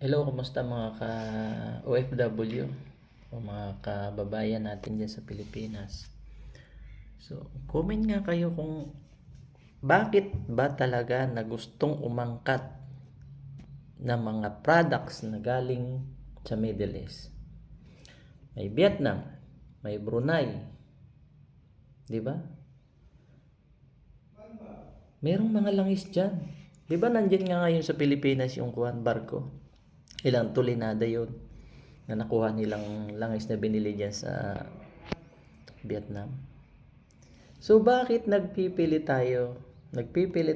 Hello, kumusta mga ka-OFW o mga kababayan natin dyan sa Pilipinas? So, comment nga kayo kung bakit ba talaga na gustong umangkat ng mga products na galing sa Middle East. May Vietnam, may Brunei, di ba? Merong mga langis dyan. Di ba nandyan nga ngayon sa Pilipinas yung barko? Ilang tulinada yun na nakuha nilang langis na binili dyan sa Vietnam. So bakit nagpipilit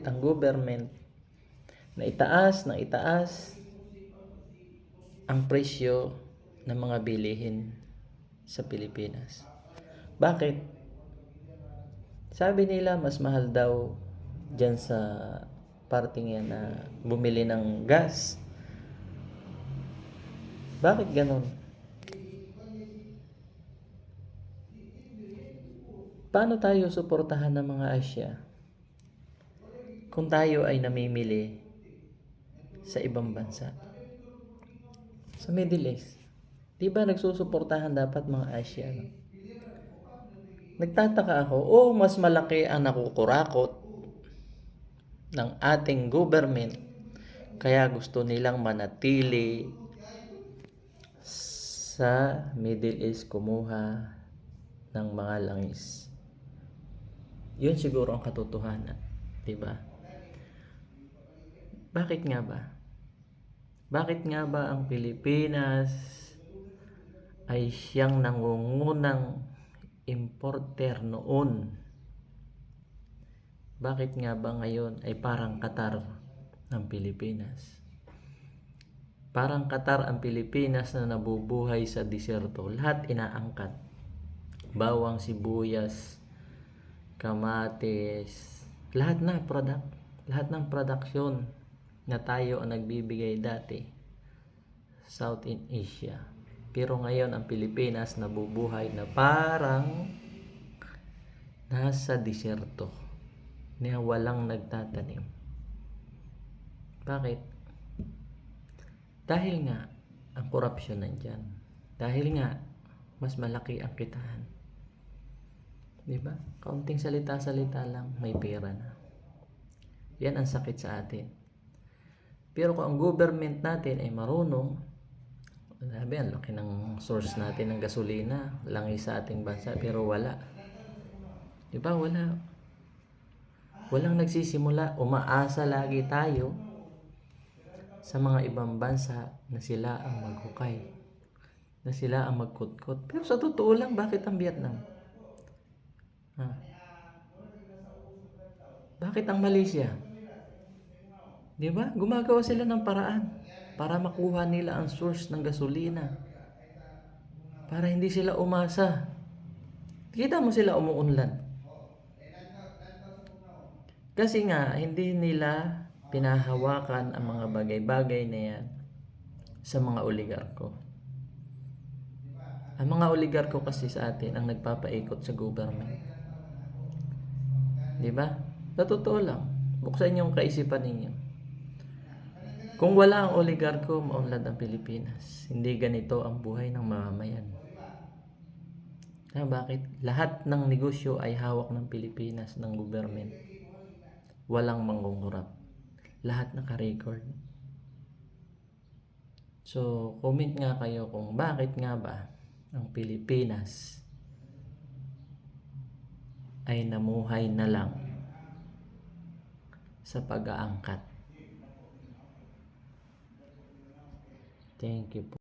ang government na itaas ang presyo ng mga bilihin sa Pilipinas? Bakit? Sabi nila mas mahal daw dyan sa parting yan na bumili ng gas. Bakit ganun? Paano tayo suportahan ng mga Asya kung tayo ay namimili sa ibang bansa? Sa Middle East. Di ba nagsusuportahan dapat mga Asya? No? Nagtataka ako, mas malaki ang nakukurakot ng ating government kaya gusto nilang manatili sa Middle East kumuha ng mga langis. Yun siguro ang katotohanan, 'di ba? Bakit nga ba? Bakit nga ba ang Pilipinas ay siyang nangungunang importer noon? Bakit nga ba ngayon ay parang Qatar ng Pilipinas? Parang Qatar ang Pilipinas na nabubuhay sa disyerto. Lahat inaangkat. Bawang, sibuyas, kamatis, lahat ng production na tayo ang nagbibigay dati Southeast Asia. Pero ngayon ang Pilipinas nabubuhay na parang nasa disyerto na walang nagtatanim. Bakit? Dahil nga ang korupsyon nandyan. Dahil nga mas malaki ang kitaan. Diba? Kaunting salita-salita lang, may pera na. Yan ang sakit sa atin. Pero kung ang government natin ay marunong, sabi, ang laki ng source natin ng gasolina, langis sa ating bansa, pero wala. Diba? Wala. Walang nagsisimula. Umaasa lagi tayo sa mga ibang bansa na sila ang maghukay, na sila ang magkutkot. Pero sa totoo lang, bakit ang Vietnam? Bakit ang Malaysia? Di ba? Gumagawa sila ng paraan para makuha nila ang source ng gasolina. Para hindi sila umasa. Kita mo sila umuunlad. Kasi nga, hindi nila pinahawakan ang mga bagay-bagay na yan sa mga oligarko. Ang mga oligarko kasi sa atin ang nagpapaikot sa government. Di ba? Sa totoo lang, buksan yung kaisipan ninyo. Kung wala ang oligarko, maunlad ang Pilipinas. Hindi ganito ang buhay ng mamamayan. Bakit? Lahat ng negosyo ay hawak ng Pilipinas, ng government. Walang mangungurap. Lahat naka-record. So, comment nga kayo kung bakit nga ba ang Pilipinas ay namuhay na lang sa pag-aangkat. Thank you po.